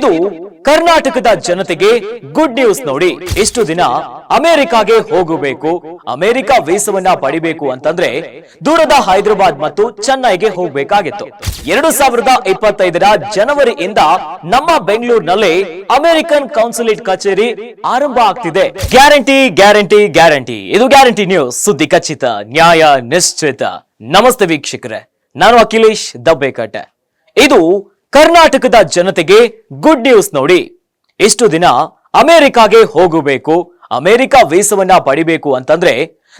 ಇದು ಕರ್ನಾಟಕದ ಜನತೆಗೆ ಗುಡ್ ನ್ಯೂಸ್ ನೋಡಿ. ಇಷ್ಟು ದಿನ ಅಮೆರಿಕಾಗೆ ಹೋಗಬೇಕು, ಅಮೆರಿಕ ವೀಸಾವನ್ನ ಪಡಿಬೇಕು ಅಂತಂದ್ರೆ ದೂರದ ಹೈದರಾಬಾದ್ ಮತ್ತು ಚೆನ್ನೈಗೆ ಹೋಗಬೇಕಾಗಿತ್ತು. 2025 ಜನವರಿಯಿಂದ ನಮ್ಮ ಬೆಂಗಳೂರಿನಲ್ಲಿ ಅಮೆರಿಕನ್ ಕೌನ್ಸುಲೇಟ್ ಕಚೇರಿ ಆರಂಭ ಆಗ್ತಿದೆ. ಗ್ಯಾರಂಟಿ ಗ್ಯಾರಂಟಿ ಗ್ಯಾರಂಟಿ, ಇದು ಗ್ಯಾರಂಟಿ ನ್ಯೂಸ್, ಸುದ್ದಿ ಖಚಿತ, ನ್ಯಾಯ ನಿಶ್ಚಿತ. ನಮಸ್ತೆ ವೀಕ್ಷಕರೇ, ನಾನು ಅಖಿಲೇಶ್ ದಬ್ಬೇಕಟ್ಟೆ. ಇದು ಕರ್ನಾಟಕದ ಜನತೆಗೆ ಗುಡ್ ನ್ಯೂಸ್ ನೋಡಿ. ಇಷ್ಟು ದಿನ ಅಮೆರಿಕಾಗೆ ಹೋಗಬೇಕು, ಅಮೆರಿಕ ವೀಸಾವನ್ನ ಪಡಿಬೇಕು ಅಂತಂದ್ರೆ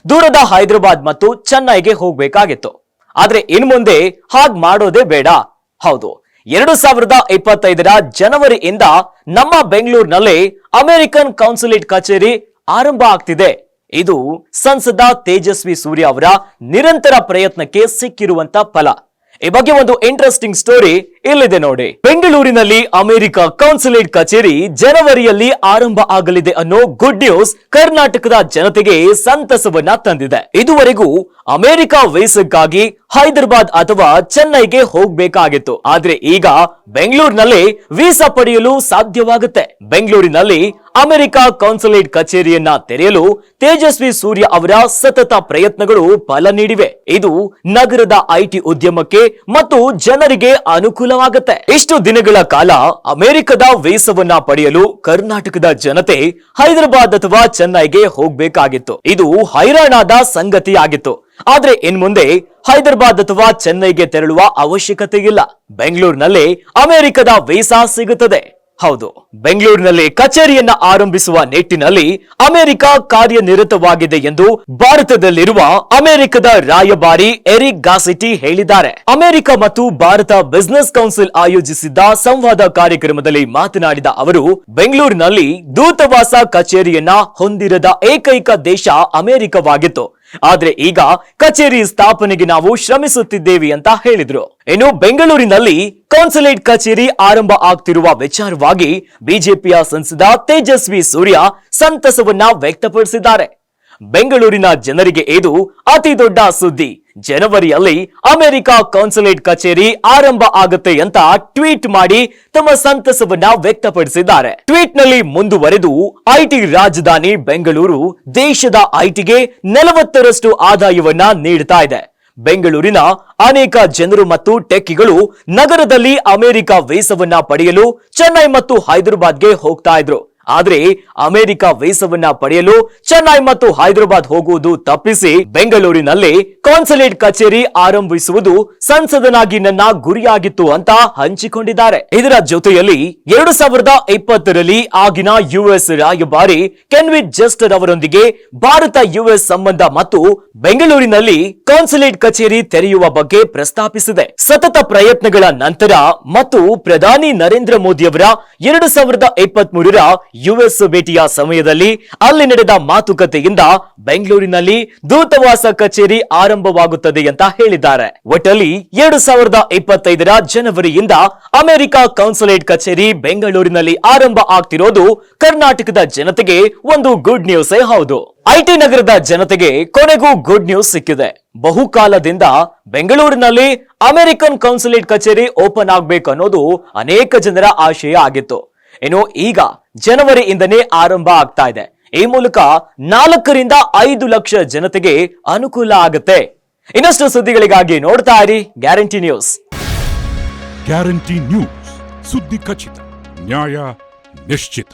ದೂರದ ಹೈದರಾಬಾದ್ ಮತ್ತು ಚೆನ್ನೈಗೆ ಹೋಗಬೇಕಾಗಿತ್ತು. ಆದ್ರೆ ಇನ್ ಮುಂದೆ ಹಾಗ್ ಮಾಡೋದೇ ಬೇಡ. ಹೌದು, 2025 ಜನವರಿಯಿಂದ ನಮ್ಮ ಬೆಂಗಳೂರಿನಲ್ಲಿ ಅಮೆರಿಕನ್ ಕೌನ್ಸುಲೇಟ್ ಕಚೇರಿ ಆರಂಭ ಆಗ್ತಿದೆ. ಇದು ಸಂಸದ ತೇಜಸ್ವಿ ಸೂರ್ಯ ಅವರ ನಿರಂತರ ಪ್ರಯತ್ನಕ್ಕೆ ಸಿಕ್ಕಿರುವಂತ ಫಲ. ಈ ಬಗ್ಗೆ ಒಂದು ಇಂಟ್ರೆಸ್ಟಿಂಗ್ ಸ್ಟೋರಿ ಇಲ್ಲಿದೆ ನೋಡಿ. ಬೆಂಗಳೂರಿನಲ್ಲಿ ಅಮೆರಿಕ ಕೌನ್ಸುಲೇಟ್ ಕಚೇರಿ ಜನವರಿಯಲ್ಲಿ ಆರಂಭ ಆಗಲಿದೆ ಅನ್ನೋ ಗುಡ್ ನ್ಯೂಸ್ ಕರ್ನಾಟಕದ ಜನತೆಗೆ ಸಂತಸವನ್ನ ತಂದಿದೆ. ಇದುವರೆಗೂ ಅಮೆರಿಕ ವೀಸಾಕ್ಕಾಗಿ ಹೈದರಾಬಾದ್ ಅಥವಾ ಚೆನ್ನೈಗೆ ಹೋಗಬೇಕಾಗಿತ್ತು. ಆದ್ರೆ ಈಗ ಬೆಂಗಳೂರಿನಲ್ಲಿ ವೀಸಾ ಪಡೆಯಲು ಸಾಧ್ಯವಾಗುತ್ತೆ. ಬೆಂಗಳೂರಿನಲ್ಲಿ ಅಮೆರಿಕ ಕೌನ್ಸುಲೇಟ್ ಕಚೇರಿಯನ್ನ ತೆರೆಯಲು ತೇಜಸ್ವಿ ಸೂರ್ಯ ಅವರ ಸತತ ಪ್ರಯತ್ನಗಳು ಫಲ ನೀಡಿವೆ. ಇದು ನಗರದ ಐಟಿ ಉದ್ಯಮಕ್ಕೆ ಮತ್ತು ಜನರಿಗೆ ಅನುಕೂಲವಾಗುತ್ತೆ. ಇಷ್ಟು ದಿನಗಳ ಕಾಲ ಅಮೆರಿಕದ ವೀಸಾವನ್ನ ಪಡೆಯಲು ಕರ್ನಾಟಕದ ಜನತೆ ಹೈದರಾಬಾದ್ ಅಥವಾ ಚೆನ್ನೈಗೆ ಹೋಗಬೇಕಾಗಿತ್ತು. ಇದು ಹೈರಾಣಾದ ಸಂಗತಿಯಾಗಿತ್ತು. ಆದ್ರೆ ಇನ್ ಮುಂದೆ ಹೈದರಾಬಾದ್ ಅಥವಾ ಚೆನ್ನೈಗೆ ತೆರಳುವ ಅವಶ್ಯಕತೆ ಇಲ್ಲ. ಬೆಂಗಳೂರಿನಲ್ಲಿ ಅಮೆರಿಕದ ವೀಸಾ ಸಿಗುತ್ತದೆ. ಹೌದು, ಬೆಂಗಳೂರಿನಲ್ಲಿ ಕಚೇರಿಯನ್ನ ಆರಂಭಿಸುವ ನಿಟ್ಟಿನಲ್ಲಿ ಅಮೆರಿಕ ಕಾರ್ಯನಿರತವಾಗಿದೆ ಎಂದು ಭಾರತದಲ್ಲಿರುವ ಅಮೆರಿಕದ ರಾಯಭಾರಿ ಎರಿಕ್ ಗಾಸಿಟಿ ಹೇಳಿದ್ದಾರೆ. ಅಮೆರಿಕ ಮತ್ತು ಭಾರತ ಬಿಸಿನೆಸ್ ಕೌನ್ಸಿಲ್ ಆಯೋಜಿಸಿದ್ದ ಸಂವಾದ ಕಾರ್ಯಕ್ರಮದಲ್ಲಿ ಮಾತನಾಡಿದ ಅವರು, ಬೆಂಗಳೂರಿನಲ್ಲಿ ದೂತಾವಾಸ ಕಚೇರಿಯನ್ನ ಹೊಂದಿರದ ಏಕೈಕ ದೇಶ ಅಮೆರಿಕವಾಗಿತ್ತು. ಆದ್ರೆ ಈಗ ಕಚೇರಿ ಸ್ಥಾಪನೆಗೆ ನಾವು ಶ್ರಮಿಸುತ್ತಿದ್ದೇವೆ ಅಂತ ಹೇಳಿದ್ರು. ಇನ್ನು ಬೆಂಗಳೂರಿನಲ್ಲಿ ಕೌನ್ಸುಲೇಟ್ ಕಚೇರಿ ಆರಂಭ ಆಗ್ತಿರುವ ವಿಚಾರವಾಗಿ ಬಿಜೆಪಿಯ ಸಂಸದ ತೇಜಸ್ವಿ ಸೂರ್ಯ ಸಂತಸವನ್ನ ವ್ಯಕ್ತಪಡಿಸಿದ್ದಾರೆ. ಬೆಂಗಳೂರಿನ ಜನರಿಗೆ ಇದು ಅತಿ ದೊಡ್ಡ ಸುದ್ದಿ. ಜನವರಿಯಲ್ಲಿ ಅಮೆರಿಕ ಕೌನ್ಸುಲೇಟ್ ಕಚೇರಿ ಆರಂಭ ಆಗುತ್ತೆ ಅಂತ ಟ್ವೀಟ್ ಮಾಡಿ ತಮ್ಮ ಸಂತಸವನ್ನ ವ್ಯಕ್ತಪಡಿಸಿದ್ದಾರೆ. ಟ್ವೀಟ್ ನಲ್ಲಿ ಮುಂದುವರೆದು, ಐಟಿ ರಾಜಧಾನಿ ಬೆಂಗಳೂರು ದೇಶದ ಐಟಿಗೆ 40% ಆದಾಯವನ್ನ ನೀಡುತ್ತಾ ಇದೆ. ಬೆಂಗಳೂರಿನ ಅನೇಕ ಜನರು ಮತ್ತು ಟೆಕ್ಕಿಗಳು ನಗರದಲ್ಲಿ ಅಮೆರಿಕ ವೀಸಾವನ್ನ ಪಡೆಯಲು ಚೆನ್ನೈ ಮತ್ತು ಹೈದರಾಬಾದ್ಗೆ ಹೋಗ್ತಾ ಇದ್ರು. ಆದ್ರೆ ಅಮೆರಿಕ ವೀಸಾವನ್ನ ಪಡೆಯಲು ಚೆನ್ನೈ ಮತ್ತು ಹೈದರಾಬಾದ್ ಹೋಗುವುದು ತಪ್ಪಿಸಿ ಬೆಂಗಳೂರಿನಲ್ಲಿ ಕೌನ್ಸುಲೇಟ್ ಕಚೇರಿ ಆರಂಭಿಸುವುದು ಸಂಸದನಾಗಿ ನನ್ನ ಗುರಿಯಾಗಿತ್ತು ಅಂತ ಹಂಚಿಕೊಂಡಿದ್ದಾರೆ. ಇದರ ಜೊತೆಯಲ್ಲಿ 2020ರಲ್ಲಿ ಆಗಿನ ಯುಎಸ್ ರಾಯಭಾರಿ ಕೆನ್ವಿತ್ ಜಸ್ಟರ್ ಅವರೊಂದಿಗೆ ಭಾರತ ಯುಎಸ್ ಸಂಬಂಧ ಮತ್ತು ಬೆಂಗಳೂರಿನಲ್ಲಿ ಕೌನ್ಸುಲೇಟ್ ಕಚೇರಿ ತೆರೆಯುವ ಬಗ್ಗೆ ಪ್ರಸ್ತಾಪಿಸಿದೆ. ಸತತ ಪ್ರಯತ್ನಗಳ ನಂತರ ಮತ್ತು ಪ್ರಧಾನಿ ನರೇಂದ್ರ ಮೋದಿ ಅವರ 2023ರ ಯುಎಸ್ ಭೇಟಿಯ ಸಮಯದಲ್ಲಿ ಅಲ್ಲಿ ನಡೆದ ಮಾತುಕತೆಯಿಂದ ಬೆಂಗಳೂರಿನಲ್ಲಿ ದೂತಾವಾಸ ಕಚೇರಿ ಆರಂಭವಾಗುತ್ತದೆ ಅಂತ ಹೇಳಿದ್ದಾರೆ. ಒಟ್ಟಲ್ಲಿ 2025 ಜನವರಿಯಿಂದ ಅಮೆರಿಕ ಕೌನ್ಸುಲೇಟ್ ಕಚೇರಿ ಬೆಂಗಳೂರಿನಲ್ಲಿ ಆರಂಭ ಆಗ್ತಿರೋದು ಕರ್ನಾಟಕದ ಜನತೆಗೆ ಒಂದು ಗುಡ್ ನ್ಯೂಸೇ ಹೌದು. ಐಟಿ ನಗರದ ಜನತೆಗೆ ಕೊನೆಗೂ ಗುಡ್ ನ್ಯೂಸ್ ಸಿಕ್ಕಿದೆ. ಬಹುಕಾಲದಿಂದ ಬೆಂಗಳೂರಿನಲ್ಲಿ ಅಮೆರಿಕನ್ ಕೌನ್ಸುಲೇಟ್ ಕಚೇರಿ ಓಪನ್ ಆಗ್ಬೇಕು ಅನ್ನೋದು ಅನೇಕ ಜನರ ಆಶಯ ಆಗಿತ್ತು. ಇನ್ನು ಈಗ ಜನವರಿಯಿಂದನೇ ಆರಂಭ ಆಗ್ತಾ ಇದೆ. ಈ ಮೂಲಕ 4 ರಿಂದ 5 ಲಕ್ಷ ಜನತೆಗೆ ಅನುಕೂಲ ಆಗುತ್ತೆ. ಇನ್ನಷ್ಟು ಸುದ್ದಿಗಳಿಗಾಗಿ ನೋಡ್ತಾ ಇರಿ ಗ್ಯಾರಂಟಿ ನ್ಯೂಸ್. ಗ್ಯಾರಂಟಿ ನ್ಯೂಸ್, ಸುದ್ದಿ ಖಚಿತ, ನ್ಯಾಯ ನಿಶ್ಚಿತ.